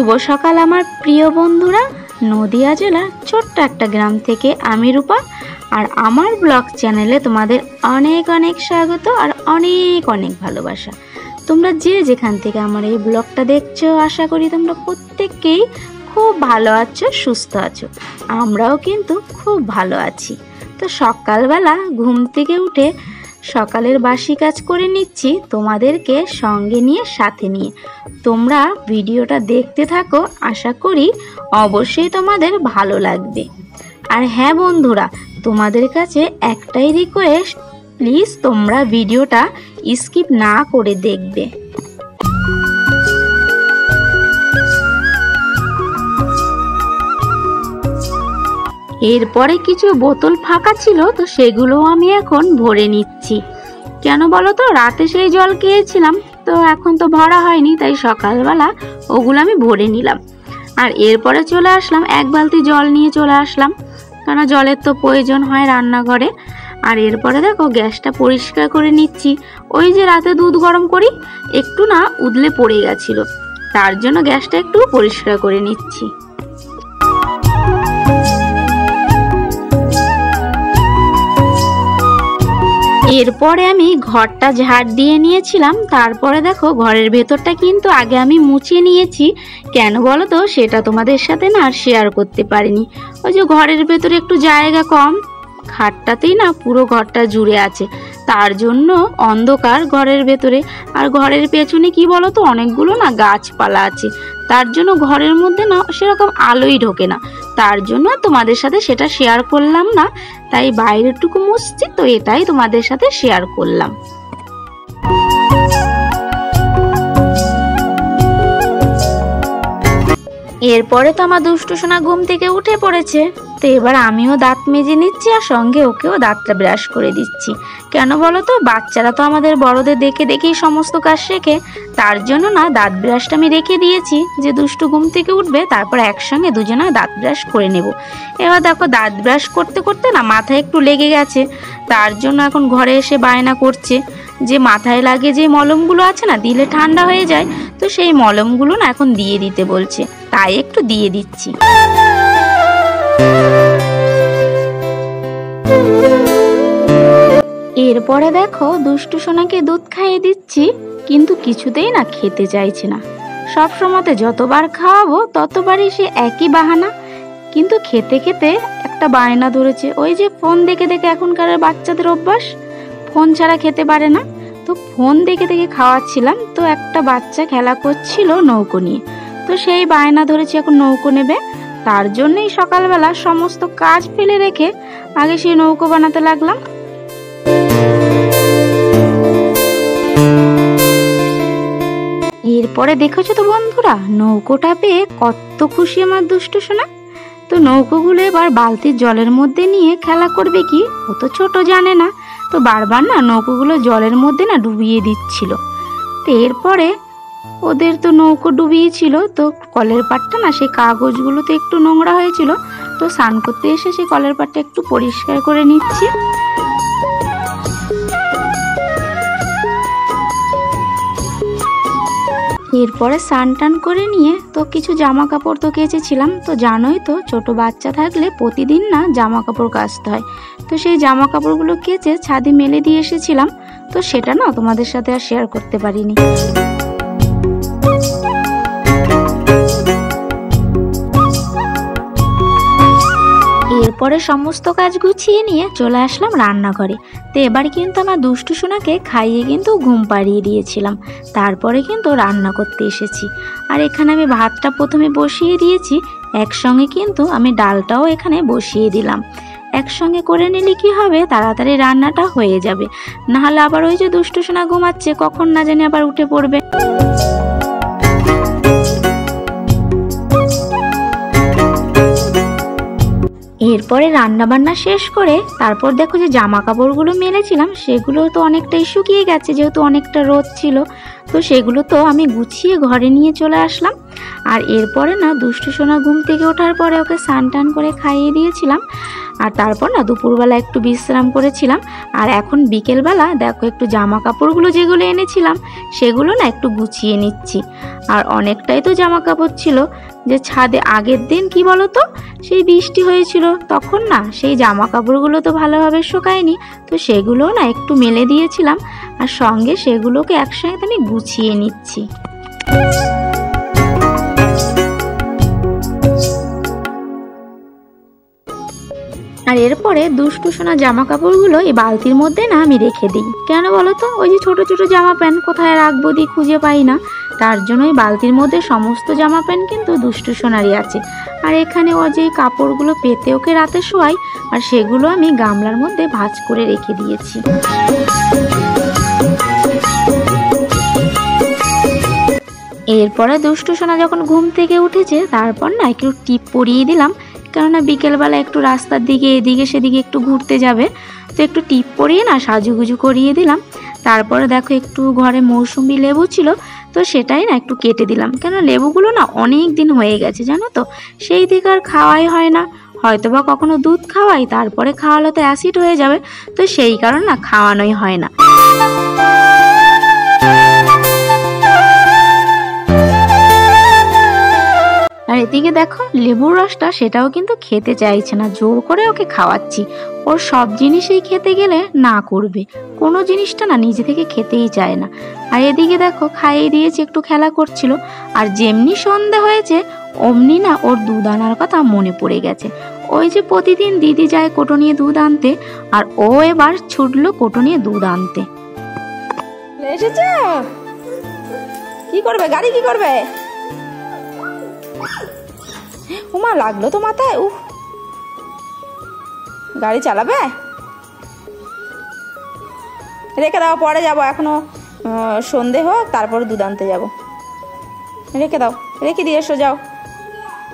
শুভ সকাল আমার প্রিয় বন্ধুরা। নদিয়া জেলার ছোট্ট একটা গ্রাম থেকে আমি রূপা, আর আমার ব্লগ চ্যানেলে তোমাদের অনেক অনেক স্বাগত আর অনেক অনেক ভালোবাসা। তোমরা যে যেখান থেকে আমার এই ব্লগটা দেখছো, আশা করি তোমরা প্রত্যেককেই খুব ভালো আছো, সুস্থ আছো। আমরাও কিন্তু খুব ভালো আছি। তো সকালবেলা ঘুম থেকে উঠে সকালের বাসি কাজ করে নিচ্ছি, তোমাদেরকে সঙ্গে নিয়ে সাথে নিয়ে। তোমরা ভিডিওটা দেখতে থাকো, আশা করি অবশ্যই তোমাদের ভালো লাগবে। আর হ্যাঁ বন্ধুরা, তোমাদের কাছে একটাই রিকোয়েস্ট, প্লিজ তোমরা ভিডিওটা স্কিপ না করে দেখবে। এরপরে কিছু বোতল ফাঁকা ছিল, তো সেগুলো আমি এখন ভরে নিচ্ছি। কেন বলো তো, রাতে সেই জল খেয়েছিলাম, তো এখন তো ভরা হয়নি, তাই সকালবেলা ওগুলো আমি ভরে নিলাম। আর এরপরে চলে আসলাম, এক বালতি জল নিয়ে চলে আসলাম, কেন জলের তো প্রয়োজন হয় রান্নাঘরে। আর এরপরে দেখো গ্যাসটা পরিষ্কার করে নিচ্ছি। ওই যে রাতে দুধ গরম করি, একটু না উদলে পড়ে গেছিল, তার জন্য গ্যাসটা একটু পরিষ্কার করে নিচ্ছি। এরপরে আমি ঘরটা ঝাড় দিয়ে নিয়েছিলাম। তারপরে দেখো ঘরের ভেতরটা কিন্তু আগে আমি মুছে নিয়েছি। কেন বলো তো, সেটা তোমাদের সাথে না আর শেয়ার করতে পারিনি। ওই যে ঘরের ভেতরে একটু জায়গা কম, খাটটাতেই না পুরো ঘরটা জুড়ে আছে, তার জন্য অন্ধকার ঘরের ভেতরে। আর ঘরের পেছনে কি বলো তো, অনেকগুলো না গাছপালা আছে, তার জন্য ঘরের মধ্যে না সেরকম আলোই ঢোকে না, তার জন্য তোমাদের সাথে সেটা শেয়ার করলাম না। তাই বাইরেরটুকু মুছছি, তো এটাই তোমাদের সাথে শেয়ার করলাম। এরপরে তো আমার দুষ্টু সোনা ঘুম থেকে উঠে পড়েছে, তো এবার আমিও দাঁত মেজে নিচ্ছি, আর সঙ্গে ওকেও দাঁতটা ব্রাশ করে দিচ্ছি। কেন বলো তো, বাচ্চারা তো আমাদের বড়দের দেখে দেখেই সমস্ত কাজ শেখে, তার জন্য না দাঁত ব্রাশটা আমি রেখে দিয়েছি, যে দুষ্টু ঘুম থেকে উঠবে তারপর একসঙ্গে দুজনে দাঁত ব্রাশ করে নেব। এবার দেখো দাঁত ব্রাশ করতে করতে না মাথায় একটু লেগে গেছে, তার জন্য এখন ঘরে এসে বায়না করছে যে মাথায় লাগে যে মলমগুলো আছে না, দিলে ঠান্ডা হয়ে যায়, তো সেই মলমগুলো না এখন দিয়ে দিতে বলছে, তাই একটু দিয়ে দিচ্ছি। এরপরে দেখো দুষ্টু সোনাকে দুধ খাইয়ে দিচ্ছি, কিন্তু কিছুতেই না খেতে চাইছে না। সব সময়তে যতবার খাওয়াবো ততবারই সে একই বাহানা, কিন্তু খেতে খেতে একটা বায়না ধরেছে। ওই যে ফোন দেখে দেখে এখনকার বাচ্চাদের অভ্যাস, ফোন ছাড়া খেতে পারে না। তো ফোন দেখে দেখে খাওয়াচ্ছিলাম, তো একটা বাচ্চা খেলা করছিল নৌকো নিয়ে, তো সেই বায়না ধরেছে এখন নৌকো নেবে। তার জন্যই সকালবেলা সমস্ত কাজ ফেলে রেখে আগে সেই নৌকো বানাতে লাগলাম। এরপরে দেখেছো তো বন্ধুরা, নৌকোটা পেয়ে কত খুশি আমার দুষ্টু সোনা। তো নৌকোগুলো এবার বালতির জলের মধ্যে নিয়ে খেলা করবে কি, ও তো ছোট জানে না, তো বারবার না নৌকোগুলো জলের মধ্যে না ডুবিয়ে দিচ্ছিল। তো এরপরে ওদের তো নৌকো ডুবিয়েছিল, তো কলের পাড়টা না সেই কাগজগুলো তো একটু নোংরা হয়েছিল, তো স্নান করতে এসে সেই কলের পাড়টা একটু পরিষ্কার করে নিচ্ছি। এরপরে স্নান টান করে নিয়ে তো কিছু জামা কাপড় তো কেচেছিলাম, তো জানোই তো ছোট বাচ্চা থাকলে প্রতিদিন না জামা কাপড় কাচতে হয়, তো সেই জামা কাপড়গুলো কেচে ছাদে মেলে দিয়ে এসেছিলাম, তো সেটা না তোমাদের সাথে আর শেয়ার করতে পারিনি। এরপরে সমস্ত কাজ গুছিয়ে নিয়ে চলে আসলাম রান্নাঘরে। তো এবার কিন্তু আমার দুষ্টু সোনাকে খাইয়ে কিন্তু ঘুম পাড়িয়ে দিয়েছিলাম, তারপরে কিন্তু রান্না করতে এসেছি। আর এখানে আমি ভাতটা প্রথমে বসিয়ে দিয়েছি, একসঙ্গে কিন্তু আমি ডালটাও এখানে বসিয়ে দিলাম। একসঙ্গে করে নিলে কি হবে, তাড়াতাড়ি রান্নাটা হয়ে যাবে, নাহলে আবার ওই যে দুষ্টু সোনা ঘুমাচ্ছে, কখন না জানি আবার উঠে পড়বে। এরপরে রান্না বান্না শেষ করে তারপর দেখো যে জামা কাপড়গুলো মেলেছিলাম, সেগুলো তো অনেকটাই শুকিয়ে গেছে, যেহেতু অনেকটা রোদ ছিল, তো সেগুলো তো আমি গুছিয়ে ঘরে নিয়ে চলে আসলাম। আর এরপরে না দুষ্টু সোনা ঘুম থেকে ওঠার পরে ওকে স্নান টান করে খাইয়ে দিয়েছিলাম। আর তারপর না দুপুরবেলা একটু বিশ্রাম করেছিলাম। আর এখন বিকেলবেলা দেখো একটু জামা কাপড়গুলো যেগুলো এনেছিলাম সেগুলো না একটু গুছিয়ে নিচ্ছি। আর অনেকটাই তো জামা কাপড় ছিল যে ছাদে আগের দিন কি বলো তো সেই বৃষ্টি হয়েছিল, তখন না সেই জামা কাপড়গুলো তো ভালোভাবে শুকায়নি, তো সেগুলো না একটু মেলে দিয়েছিলাম আর সঙ্গে সেগুলোকে একসঙ্গে আমি গুছিয়ে নিচ্ছি। আর এরপরে দুষ্টু সোনা জামা কাপড়গুলো এই বালতির মধ্যে না আমি রেখে দিই। কেন বলো তো, ওই যে ছোট ছোট জামা প্যান্ট কোথায় রাখবো দিয়ে খুঁজে পাই না, তার জন্য ওই বালতির মধ্যে সমস্ত জামা প্যান্ট কিন্তু দুষ্টু সোনারই আছে। আর এখানে ও যে কাপড়গুলো পেতে ওকে রাতে শোয়াই, আর সেগুলো আমি গামলার মধ্যে ভাঁজ করে রেখে দিয়েছি। এরপরে দুষ্টু সোনা যখন ঘুম থেকে উঠেছে তারপর না একটু টিপ পরিয়ে দিলাম, কেননা বিকেলবেলা একটু রাস্তার দিকে এদিকে সেদিকে একটু ঘুরতে যাবে, তো একটু টিপ পরিয়ে না সাজুগুজু করিয়ে দিলাম। তারপরে দেখো একটু ঘরে মৌসুমি লেবু ছিল, তো সেটাই না একটু কেটে দিলাম, কেন লেবুগুলো না অনেক দিন হয়ে গেছে জানো তো, সেই থেকে আর খাওয়াই হয় না। হয়তো বা কখনো দুধ খাওয়াই, তারপরে খাওয়ালে তো অ্যাসিড হয়ে যাবে, তো সেই কারণে না খাওয়ানোই হয় না। আর এদিকে দেখো লেবুর রসটা সেটাও কিন্তু খেতে চাইছে না, জোর করে ওকে খাওয়াচ্ছি। ওর সব জিনিসই খেতে গেলে না করবে, কোনো জিনিসটা না নিজে থেকে খেতেই চায় না। আর এদিকে দেখো খাইয়ে দিয়েছি, একটু খেলা করছিল। আর যেমনি সন্ধে হয়েছে অমনি না ওর দুধ আনার কথা মনে পড়ে গেছে। ওই যে প্রতিদিন দিদি যায় কোটো নিয়ে দুধ আনতে, আর ও এবার ছুটলো কোটো নিয়ে দুধ আনতে। এসেছে, কি করবে গাড়ি, কি করবে? উমা লাগলো তো মাথায়, উহ গাড়ি চালাবে? রেখে দাও, পরে যাবো, এখনো সন্ধে হোক তারপরে দুধ আনতে যাবো। রেখে দাও, রেখে দিয়ে এসো, যাও,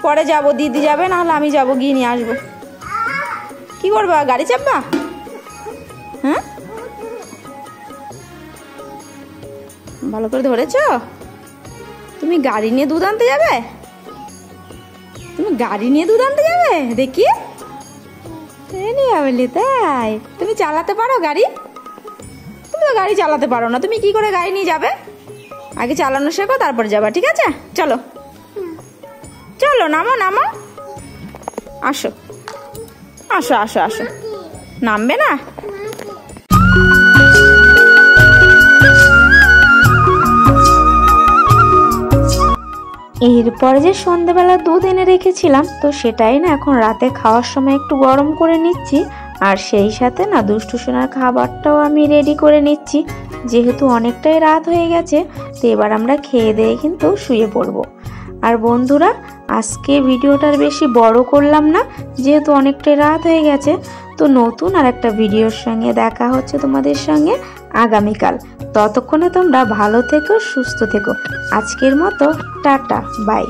পরে যাবো, দিদি যাবে না হলে আমি যাবো, গিয়ে নিয়ে আসবো। কি করবা, গাড়ি চাপবা? হ্যাঁ, ভালো করে ধরেছো? তুমি গাড়ি নিয়ে দুধ আনতে যাবে? তুমি গাড়ি নিয়ে দুধ আনতে যাবে? দেখি বলি, তাই তুমি চালাতে পারো গাড়ি? তুমি তো গাড়ি চালাতে পারো না, তুমি কি করে গাড়ি নিয়ে যাবে? আগে চালানো শেখো তারপরে যাবা, ঠিক আছে? চলো চলো, নামো নামো, আসো আসো আসো আসো, নামবে না? এরপরে যে সন্ধ্যেবেলা দুধ এনে রেখেছিলাম, তো সেটাই না এখন রাতে খাওয়ার সময় একটু গরম করে নিচ্ছি। আর সেই সাথে না দুষ্টু সোনার খাবারটাও আমি রেডি করে নিচ্ছি, যেহেতু অনেকটাই রাত হয়ে গেছে। তো এবার আমরা খেয়ে দিয়ে কিন্তু শুয়ে পড়বো। আর বন্ধুরা, আজকে ভিডিওটার বেশি বড় করলাম না, যেহেতু অনেকটাই রাত হয়ে গেছে। তো নতুন আর একটা ভিডিওর সঙ্গে দেখা হচ্ছে তোমাদের সঙ্গে আগামীকাল। ততক্ষণে তোমরা ভালো থেকো, সুস্থ থেকো। আজকের মতো টাটা, বাই।